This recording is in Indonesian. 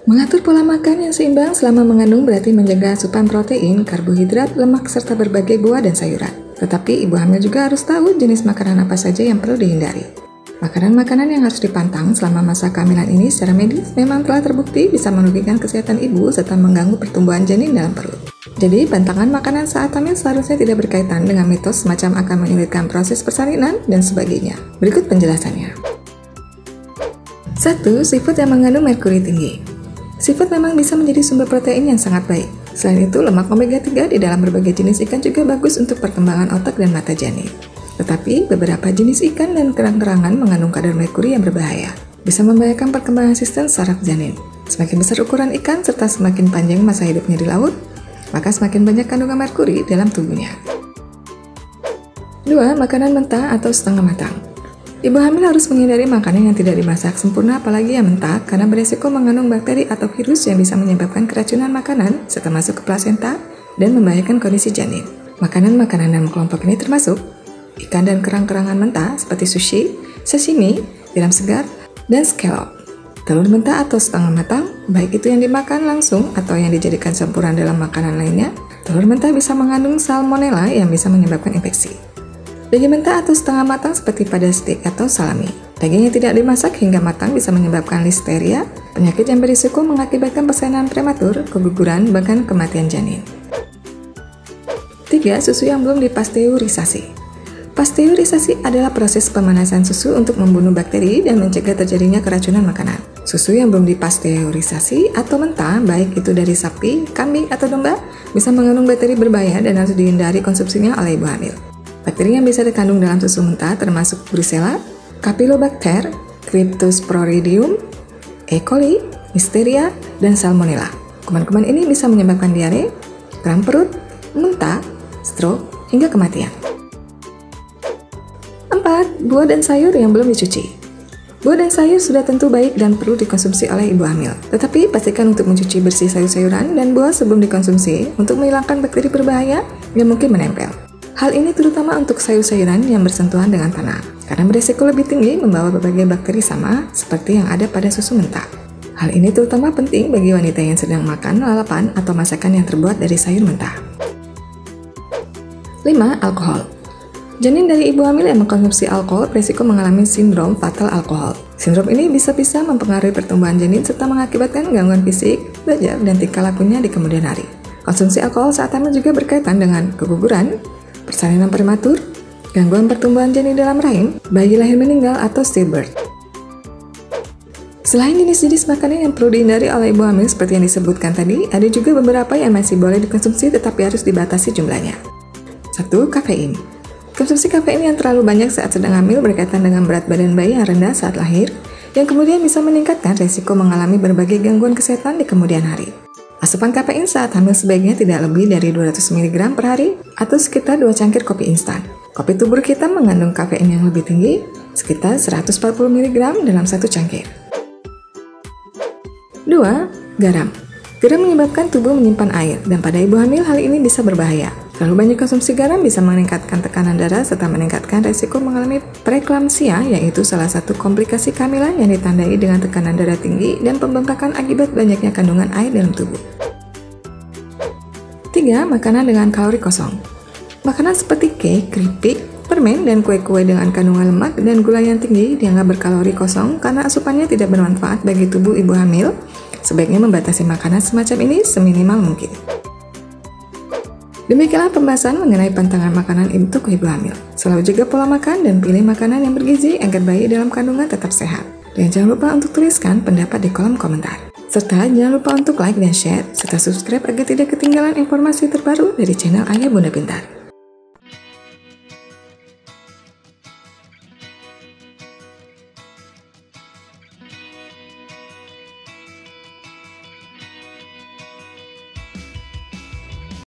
Mengatur pola makan yang seimbang selama mengandung berarti menjaga asupan protein, karbohidrat, lemak, serta berbagai buah dan sayuran. Tetapi ibu hamil juga harus tahu jenis makanan apa saja yang perlu dihindari. Makanan-makanan yang harus dipantang selama masa kehamilan ini secara medis memang telah terbukti bisa merugikan kesehatan ibu serta mengganggu pertumbuhan janin dalam perut. Jadi, pantangan makanan saat hamil seharusnya tidak berkaitan dengan mitos semacam akan menyulitkan proses persalinan dan sebagainya. Berikut penjelasannya. 1. Seafood yang mengandung merkuri tinggi. Seafood memang bisa menjadi sumber protein yang sangat baik. Selain itu, lemak omega 3 di dalam berbagai jenis ikan juga bagus untuk perkembangan otak dan mata janin. Tetapi, beberapa jenis ikan dan kerang-kerangan mengandung kadar merkuri yang berbahaya. Bisa membahayakan perkembangan sistem saraf janin. Semakin besar ukuran ikan serta semakin panjang masa hidupnya di laut, maka semakin banyak kandungan merkuri dalam tubuhnya. 2. Makanan mentah atau setengah matang. Ibu hamil harus menghindari makanan yang tidak dimasak sempurna, apalagi yang mentah, karena beresiko mengandung bakteri atau virus yang bisa menyebabkan keracunan makanan serta masuk ke plasenta dan membahayakan kondisi janin. Makanan-makanan dalam kelompok ini termasuk ikan dan kerang-kerangan mentah seperti sushi, sashimi, tiram segar, dan scallop. Telur mentah atau setengah matang, baik itu yang dimakan langsung atau yang dijadikan campuran dalam makanan lainnya, telur mentah bisa mengandung salmonella yang bisa menyebabkan infeksi. Daging mentah atau setengah matang seperti pada steak atau salami. Daging yang tidak dimasak hingga matang bisa menyebabkan listeria, penyakit yang berisiko mengakibatkan persalinan prematur, keguguran, bahkan kematian janin. 3. Susu yang belum dipasteurisasi. Pasteurisasi adalah proses pemanasan susu untuk membunuh bakteri dan mencegah terjadinya keracunan makanan. Susu yang belum dipasteurisasi atau mentah, baik itu dari sapi, kambing, atau domba, bisa mengandung bakteri berbahaya dan harus dihindari konsumsinya oleh ibu hamil. Bakteri yang bisa dikandung dalam susu mentah termasuk Brucella, Campylobacter, Cryptosporidium, E. coli, Listeria, dan Salmonella. Kuman-kuman ini bisa menyebabkan diare, kram perut, muntah, stroke, hingga kematian. 4. Buah dan sayur yang belum dicuci. Buah dan sayur sudah tentu baik dan perlu dikonsumsi oleh ibu hamil. Tetapi pastikan untuk mencuci bersih sayur-sayuran dan buah sebelum dikonsumsi untuk menghilangkan bakteri berbahaya yang mungkin menempel. Hal ini terutama untuk sayur-sayuran yang bersentuhan dengan tanah, karena berisiko lebih tinggi membawa berbagai bakteri sama seperti yang ada pada susu mentah. Hal ini terutama penting bagi wanita yang sedang makan lalapan atau masakan yang terbuat dari sayur mentah. 5. Alkohol. Janin dari ibu hamil yang mengkonsumsi alkohol berisiko mengalami sindrom fatal alkohol. Sindrom ini bisa-bisa mempengaruhi pertumbuhan janin serta mengakibatkan gangguan fisik, belajar, dan tingkah lakunya di kemudian hari. Konsumsi alkohol saat hamil juga berkaitan dengan keguguran, persalinan prematur, gangguan pertumbuhan janin dalam rahim, bayi lahir meninggal, atau stillbirth. Selain jenis-jenis makanan yang perlu dihindari oleh ibu hamil seperti yang disebutkan tadi, ada juga beberapa yang masih boleh dikonsumsi tetapi harus dibatasi jumlahnya. 1. Kafein. Konsumsi kafein yang terlalu banyak saat sedang hamil berkaitan dengan berat badan bayi yang rendah saat lahir, yang kemudian bisa meningkatkan risiko mengalami berbagai gangguan kesehatan di kemudian hari. Asupan kafein saat hamil sebaiknya tidak lebih dari 200 mg per hari atau sekitar 2 cangkir kopi instan. Kopi tubruk hitam mengandung kafein yang lebih tinggi, sekitar 140 mg dalam satu cangkir. 2. Garam. Garam menyebabkan tubuh menyimpan air, dan pada ibu hamil hal ini bisa berbahaya. Terlalu banyak konsumsi garam bisa meningkatkan tekanan darah serta meningkatkan risiko mengalami preeklamsia, yaitu salah satu komplikasi kehamilan yang ditandai dengan tekanan darah tinggi dan pembengkakan akibat banyaknya kandungan air dalam tubuh. 3. Makanan dengan kalori kosong. Makanan seperti cake, keripik, permen, dan kue-kue dengan kandungan lemak dan gula yang tinggi dianggap berkalori kosong karena asupannya tidak bermanfaat bagi tubuh ibu hamil. Sebaiknya membatasi makanan semacam ini seminimal mungkin. Demikianlah pembahasan mengenai pantangan makanan untuk ibu hamil. Selalu jaga pola makan dan pilih makanan yang bergizi agar bayi dalam kandungan tetap sehat. Dan jangan lupa untuk tuliskan pendapat di kolom komentar. Serta jangan lupa untuk like dan share, serta subscribe agar tidak ketinggalan informasi terbaru dari channel Ayah Bunda Pintar.